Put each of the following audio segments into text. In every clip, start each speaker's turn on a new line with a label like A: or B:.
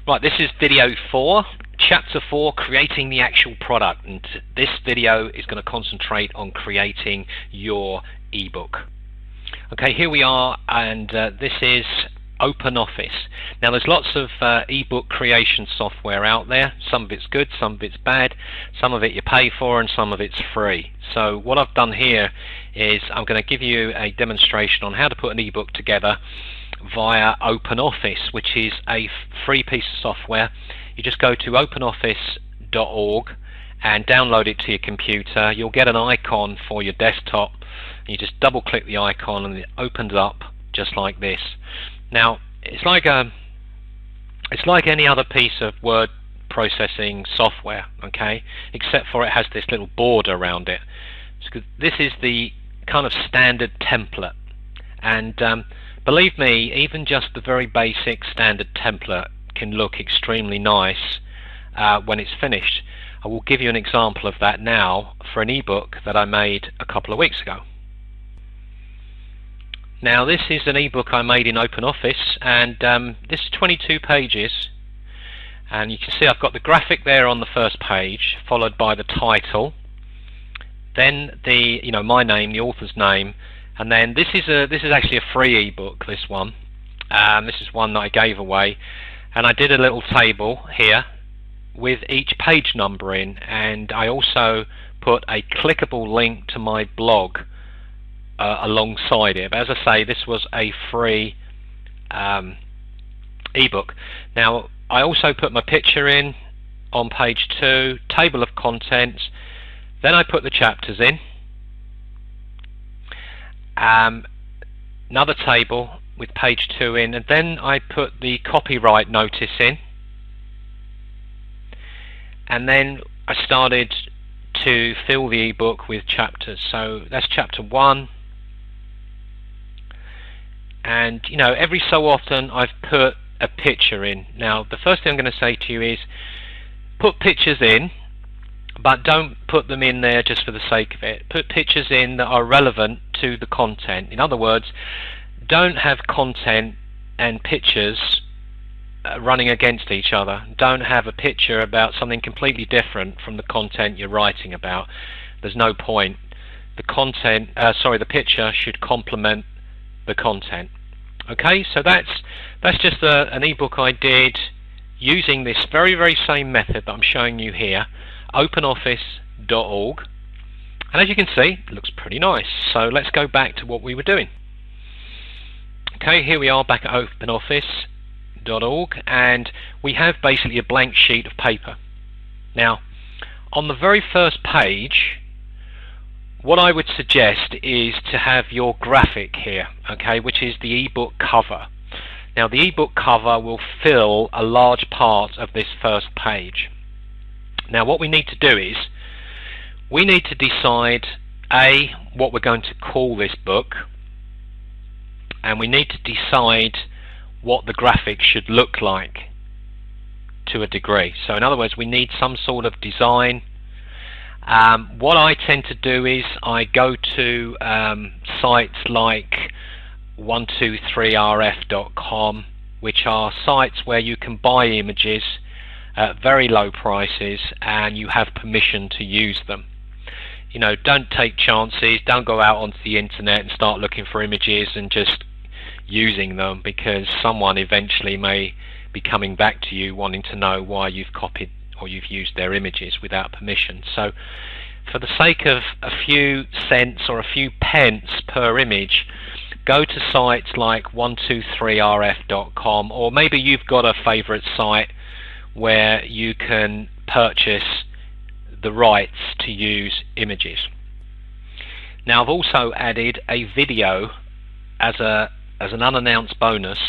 A: Right, this is video 4, chapter 4, creating the actual product, and this video is going to concentrate on creating your ebook. Okay, here we are, and this is OpenOffice. Now there's lots of ebook creation software out there. Some of it's good, some of it's bad, some of it you pay for and some of it's free. So what I've done here is I'm going to give you a demonstration on how to put an ebook together via OpenOffice, which is a free piece of software. You just go to openoffice.org and download it to your computer. You'll get an icon for your desktop. You just double click the icon and it opens up just like this. Now it's like any other piece of word processing software, okay, except for it has this little border around it. So this is the kind of standard template, and believe me, even just the very basic standard template can look extremely nice when it's finished. I will give you an example of that now for an ebook that I made a couple of weeks ago. Now this is an ebook I made in OpenOffice, and this is 22 pages, and you can see I've got the graphic there on the first page, followed by the title, then my name, the author's name, and then this is actually a free ebook, this one. This is one that I gave away, and I did a little table here with each page number in, and I also put a clickable link to my blog alongside it. But as I say, this was a free ebook. Now I also put my picture in on page 2, table of contents, then I put the chapters in, another table with page 2 in, and then I put the copyright notice in, and then I started to fill the ebook with chapters. So that's chapter 1, and every so often I've put a picture in. Now the first thing I'm going to say to you is put pictures in, but don't put them in there just for the sake of it. Put pictures in that are relevant to the content. In other words, don't have content and pictures running against each other. Don't have a picture about something completely different from the content you're writing about. There's no point. The picture should complement the content. Okay, so that's just an ebook I did using this very same method that I'm showing you here, openoffice.org, and as you can see, it looks pretty nice. So let's go back to what we were doing. Okay, here we are back at openoffice.org, and we have basically a blank sheet of paper. Now on the very first page, what I would suggest is to have your graphic here, okay, which is the ebook cover. Now the ebook cover will fill a large part of this first page. Now what we need to do is we need to decide what we're going to call this book, and we need to decide what the graphic should look like to a degree. So in other words, we need some sort of design. What I tend to do is I go to sites like 123rf.com, which are sites where you can buy images at very low prices and you have permission to use them. Don't take chances, don't go out onto the internet and start looking for images and just using them, because someone eventually may be coming back to you wanting to know why you've copied or you've used their images without permission. So for the sake of a few cents or a few pence per image, go to sites like 123rf.com, or maybe you've got a favorite site where you can purchase the rights to use images. Now I've also added a video as an unannounced bonus,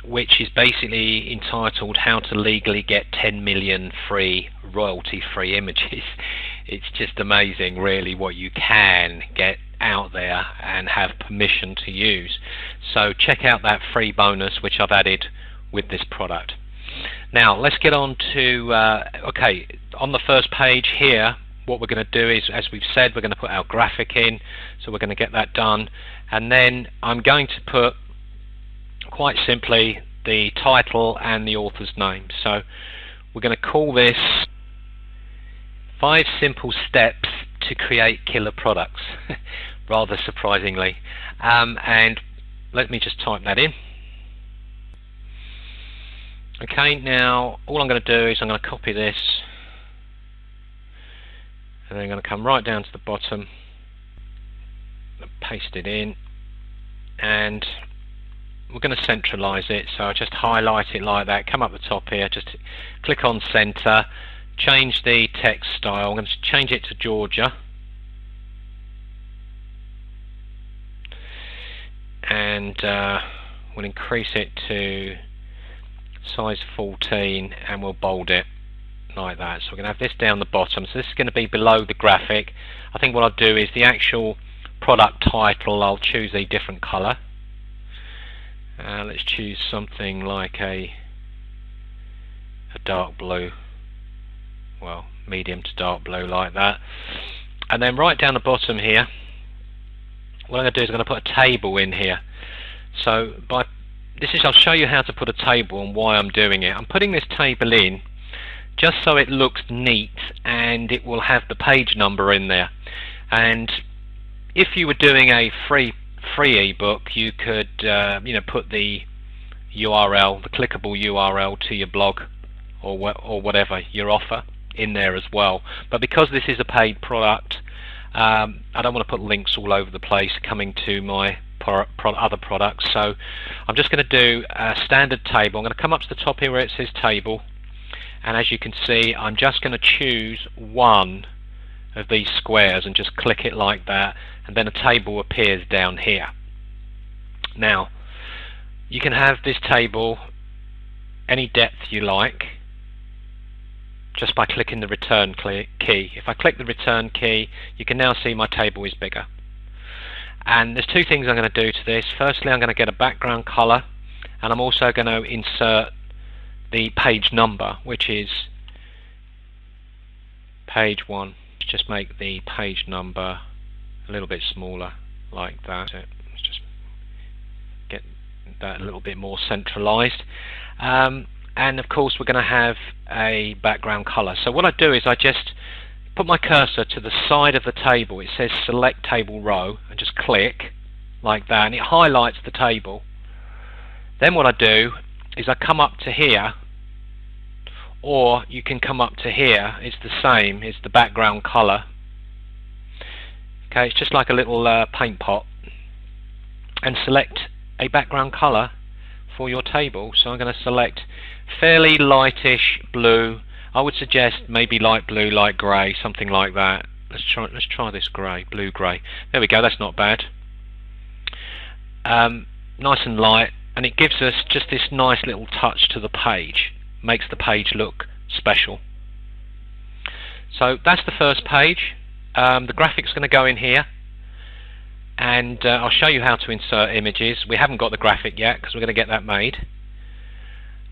A: which is basically entitled How to Legally Get 10 Million Free Royalty-Free Images. It's just amazing really what you can get out there and have permission to use. So check out that free bonus which I've added with this product. Now let's get on to okay, on the first page here, what we're going to do is, as we've said, we're going to put our graphic in, so we're going to get that done, and then I'm going to put, quite simply, the title and the author's name. So we're going to call this 5 Simple Steps to Create Killer Products, rather surprisingly. And let me just type that in. Okay, now all I'm going to do is I'm going to copy this, and then I'm going to come right down to the bottom, paste it in, and we're going to centralize it. So I just highlight it like that, come up the top here, just click on center, change the text style. I'm going to change it to Georgia, and we'll increase it to size 14, and we'll bold it like that. So we're going to have this down the bottom, so this is going to be below the graphic. I think what I'll do is the actual product title, I'll choose a different color. Let's choose something like a dark blue, well, medium to dark blue, like that. And then right down the bottom here, what I'm going to do is I'm going to put a table in here. So I'll show you how to put a table and why I'm doing it. I'm putting this table in just so it looks neat, and it will have the page number in there. And if you were doing a free ebook, you could put the URL, the clickable URL to your blog or whatever your offer in there as well. But because this is a paid product, I don't want to put links all over the place coming to my other products. So I'm just going to do a standard table. I'm going to come up to the top here where it says table, and as you can see, I'm just going to choose one of these squares and just click it like that, and then a table appears down here. Now you can have this table any depth you like just by clicking the return key. If I click the return key, you can now see my table is bigger. And there's 2 things I'm going to do to this. Firstly, I'm going to get a background color, and I'm also going to insert the page number, which is page 1. Just make the page number a little bit smaller like that. Let's just get that a little bit more centralized. And of course we're going to have a background color. So what I do is I just put my cursor to the side of the table. It says select table row, and just click like that, and it highlights the table. Then what I do is I come up to here, or you can come up to here, it's the same, it's the background color. Okay, it's just like a little paint pot, and select a background color for your table. So I'm going to select fairly lightish blue. I would suggest maybe light blue, light grey, something like that. Let's try this grey, blue grey. There we go, that's not bad. Nice and light, and it gives us just this nice little touch to the page. Makes the page look special. So that's the first page. The graphic's going to go in here, and I'll show you how to insert images. We haven't got the graphic yet because we're going to get that made.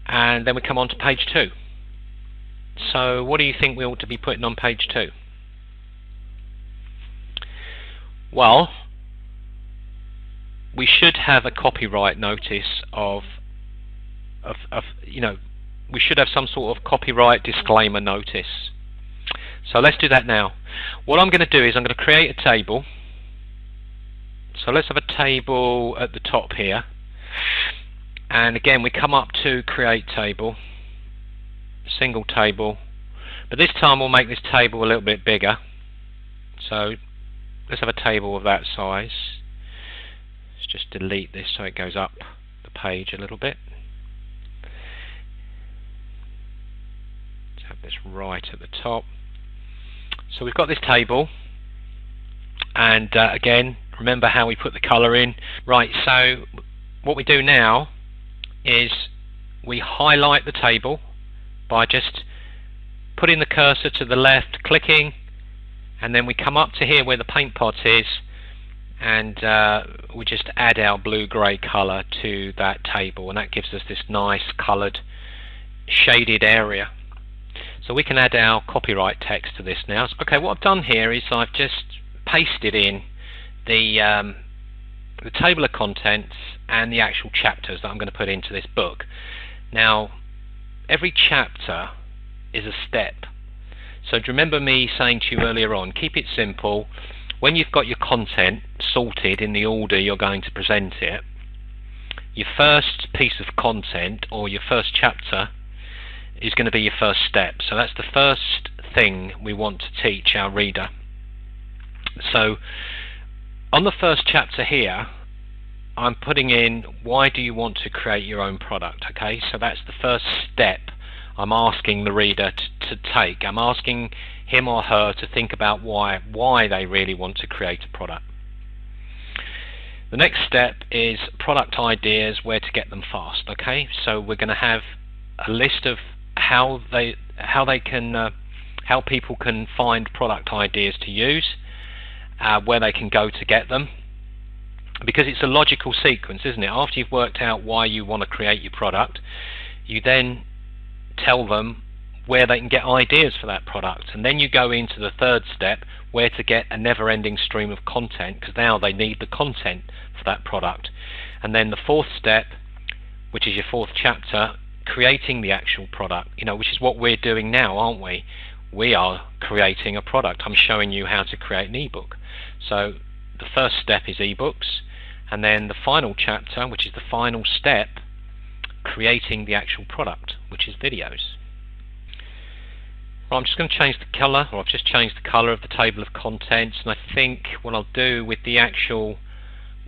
A: And then we come on to page 2. So what do you think we ought to be putting on page 2? Well, we should have a copyright notice we should have some sort of copyright disclaimer notice. So let's do that now. What I'm going to do is I'm going to create a table. So let's have a table at the top here, and again we come up to create table, single table, but this time we'll make this table a little bit bigger. So let's have a table of that size. Let's just delete this so it goes up the page a little bit. Let's have this right at the top. So we've got this table, and again, remember how we put the colour in. Right, so what we do now is we highlight the table by just putting the cursor to the left, clicking, and then we come up to here where the paint pot is, and we just add our blue-grey colour to that table, and that gives us this nice coloured shaded area. So we can add our copyright text to this now. Okay, what I've done here is I've just pasted in the table of contents and the actual chapters that I'm going to put into this book. Now, every chapter is a step. So do you remember me saying to you earlier on, keep it simple. When you've got your content sorted in the order you're going to present it, your first piece of content or your first chapter is going to be your first step. So that's the first thing we want to teach our reader. So on the first chapter here, I'm putting in, why do you want to create your own product? Okay, so that's the first step I'm asking the reader to take. I'm asking him or her to think about why they really want to create a product. The next step is product ideas, where to get them fast. Okay, so we're going to have a list of how people can find product ideas to use, where they can go to get them, because it's a logical sequence, isn't it? After you've worked out why you want to create your product, you then tell them where they can get ideas for that product, and then you go into the third step, where to get a never-ending stream of content, because now they need the content for that product. And then the fourth step, which is your fourth chapter, creating the actual product, which is what we're doing now, aren't we? We are creating a product. I'm showing you how to create an ebook. So the first step is ebooks, and then the final chapter, which is the final step, creating the actual product, which is videos. Well, I'm just going to change the colour, or I've just changed the colour of the table of contents, and I think what I'll do with the actual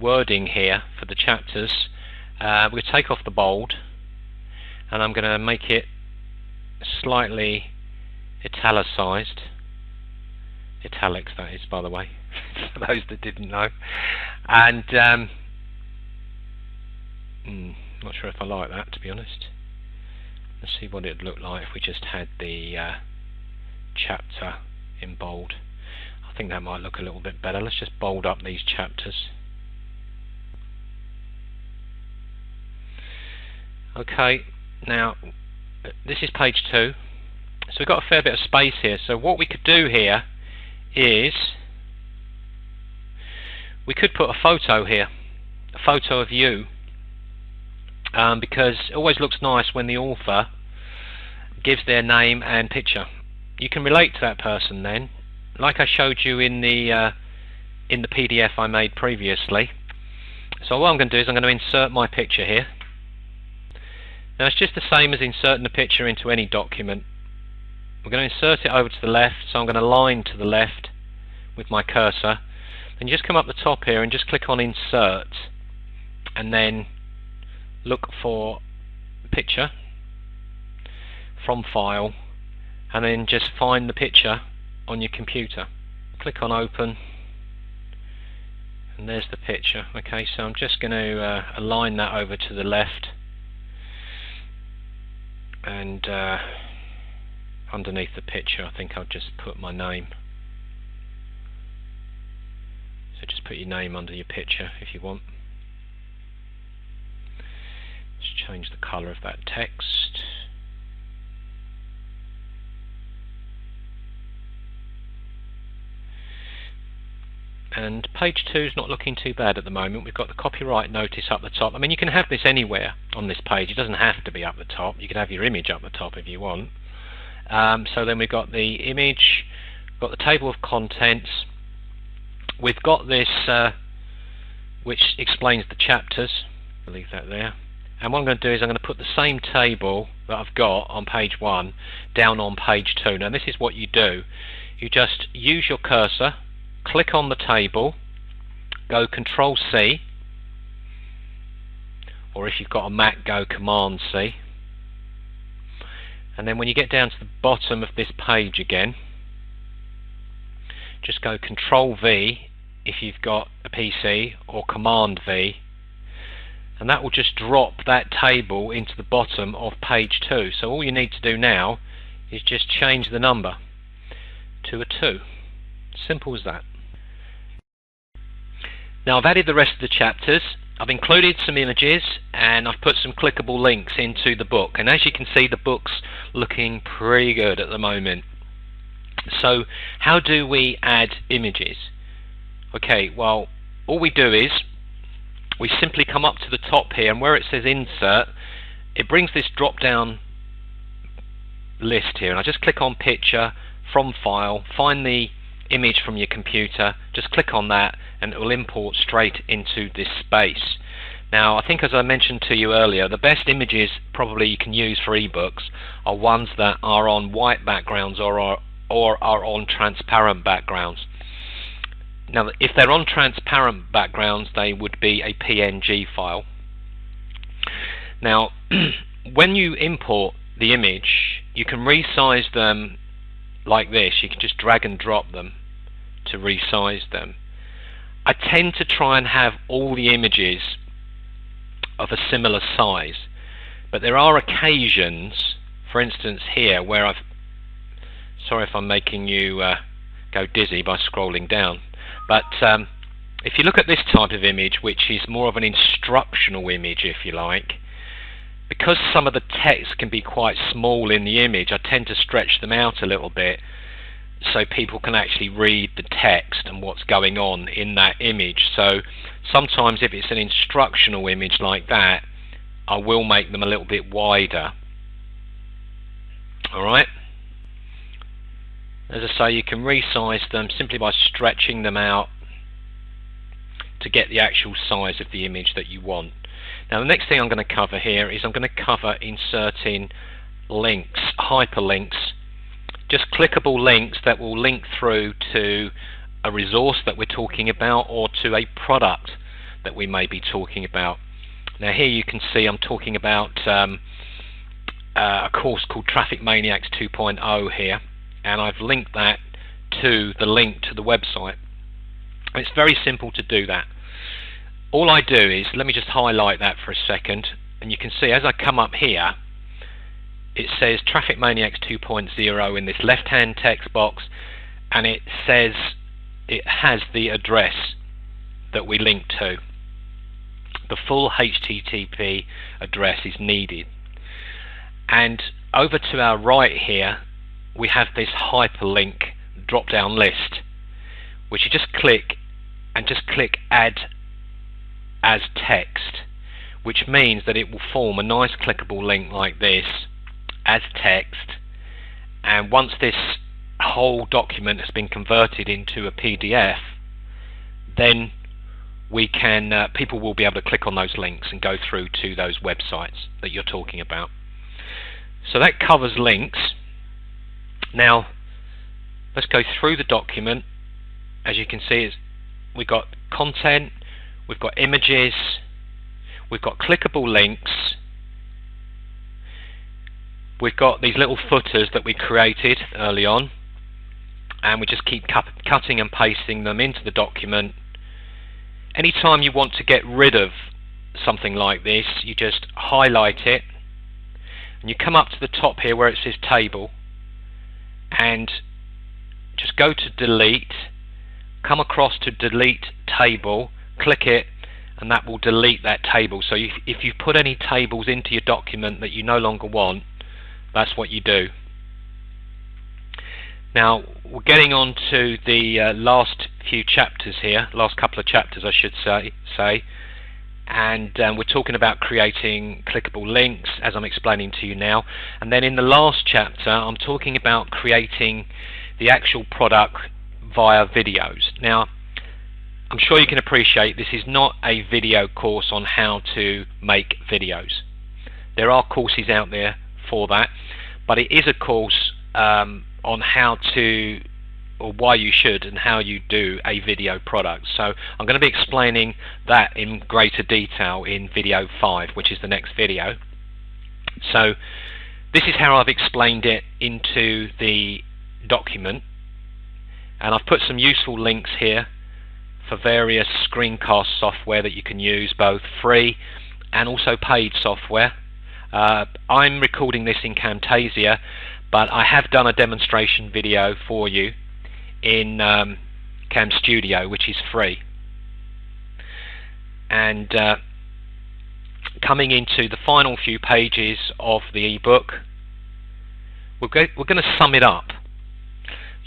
A: wording here for the chapters, we're going to take off the bold, and I'm going to make it slightly italicised. Italics, that is, by the way, for those that didn't know. And not sure if I like that, to be honest. Let's see what it'd look like if we just had the chapter in bold. I think that might look a little bit better. Let's just bold up these chapters. Okay, now this is page 2, so we've got a fair bit of space here. So what we could do here is we could put a photo here, a photo of you, because it always looks nice when the author gives their name and picture. You can relate to that person then, like I showed you in the PDF I made previously. So what I'm going to do is I'm going to insert my picture here. Now it's just the same as inserting a picture into any document. We're going to insert it over to the left, so I'm going to line to the left with my cursor. Then you just come up the top here and just click on Insert, and then look for Picture from File, and then just find the picture on your computer. Click on Open, and there's the picture. Okay, so I'm just going to align that over to the left, and underneath the picture I think I'll just put my name. So just put your name under your picture if you want. Let's change the colour of that text. And page 2 is not looking too bad at the moment. We've got the copyright notice up the top. I mean, you can have this anywhere on this page. It doesn't have to be up the top. You can have your image up the top if you want. So then we've got the image, got the table of contents. We've got this which explains the chapters. I'll leave that there. And what I'm going to do is I'm going to put the same table that I've got on page 1 down on page 2. Now this is what you do. You just use your cursor, click on the table, go Control C, or if you've got a Mac, go Command C, and then when you get down to the bottom of this page again, just go Control V if you've got a PC, or Command V, and that will just drop that table into the bottom of page 2. So all you need to do now is just change the number to a 2. Simple as that. Now I've added the rest of the chapters. I've included some images, and I've put some clickable links into the book, and as you can see the book's looking pretty good at the moment. So how do we add images? Okay, well all we do is we simply come up to the top here, and where it says insert, it brings this drop down list here, and I just click on picture from file, find the image from your computer, just click on that and it will import straight into this space. Now, I think, as I mentioned to you earlier, the best images probably you can use for ebooks are ones that are on white backgrounds or are on transparent backgrounds. Now, if they're on transparent backgrounds, they would be a PNG file. Now, when you import the image, you can resize them like this. You can just drag and drop them to resize them. I tend to try and have all the images of a similar size, but there are occasions, for instance here, where sorry if I'm making you go dizzy by scrolling down, but if you look at this type of image, which is more of an instructional image, if you like, because some of the text can be quite small in the image, I tend to stretch them out a little bit so people can actually read the text and what's going on in that image. So sometimes if it's an instructional image like that, I will make them a little bit wider. Alright? As I say, you can resize them simply by stretching them out to get the actual size of the image that you want. Now, the next thing I'm going to cover here is I'm going to cover inserting links, hyperlinks, just clickable links that will link through to a resource that we're talking about or to a product that we may be talking about. Now, here you can see I'm talking about a course called Traffic Maniacs 2.0 here, and I've linked that to the link to the website. It's very simple to do that. All I do is, let me just highlight that for a second, and you can see as I come up here, it says Traffic Maniacs 2.0 in this left-hand text box, and it says it has the address that we link to. The full HTTP address is needed. And over to our right here, we have this hyperlink drop-down list, which you just click and just click Add as Text, which means that it will form a nice clickable link like this as text, and once this whole document has been converted into a PDF, then we can people will be able to click on those links and go through to those websites that you're talking about. So that covers links. Now let's go through the document. As you can see, we've got content, we've got images, we've got clickable links, we've got these little footers that we created early on, and we just keep cutting and pasting them into the document. Anytime you want to get rid of something like this, you just highlight it and you come up to the top here where it says table and just go to delete, come across to delete table, click it, and that will delete that table. So if you put any tables into your document that you no longer want, that's what you do. Now we're getting on to the last few chapters here, last couple of chapters I should say, and we're talking about creating clickable links as I'm explaining to you now, and then in the last chapter I'm talking about creating the actual product via videos. Now I'm sure you can appreciate this is not a video course on how to make videos. There are courses out there for that, but it is a course on how to, or why you should and how you do a video product. So I'm going to be explaining that in greater detail in video 5, which is the next video. So this is how I've explained it into the document, and I've put some useful links here for various screencast software that you can use, both free and also paid software. I'm recording this in Camtasia, but I have done a demonstration video for you in Cam Studio, which is free. And coming into the final few pages of the ebook, we're going to sum it up.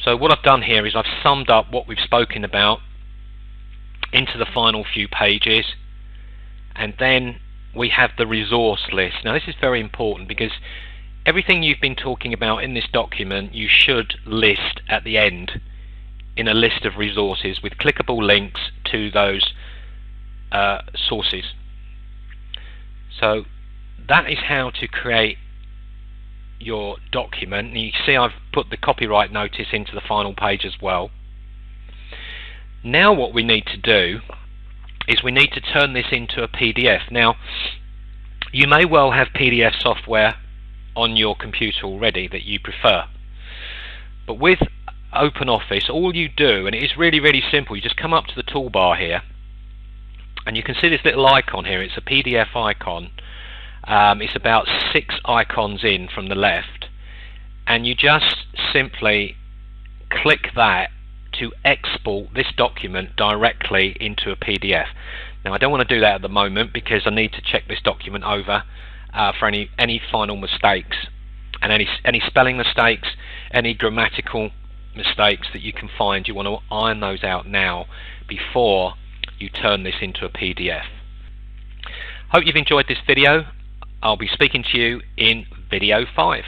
A: So what I've done here is I've summed up what we've spoken about into the final few pages, and then we have the resource list. Now this is very important because everything you've been talking about in this document you should list at the end in a list of resources with clickable links to those sources. So that is how to create your document. And you see I've put the copyright notice into the final page as well. Now what we need to do is we need to turn this into a PDF. Now you may well have PDF software on your computer already that you prefer, but with OpenOffice all you do, and it is really simple, you just come up to the toolbar here and you can see this little icon here. It's a PDF icon. It's about 6 icons in from the left, and you just simply click that to export this document directly into a PDF. Now I don't want to do that at the moment because I need to check this document over for any final mistakes, and any spelling mistakes, any grammatical mistakes that you can find. You want to iron those out now before you turn this into a PDF. Hope you've enjoyed this video. I'll be speaking to you in video 5.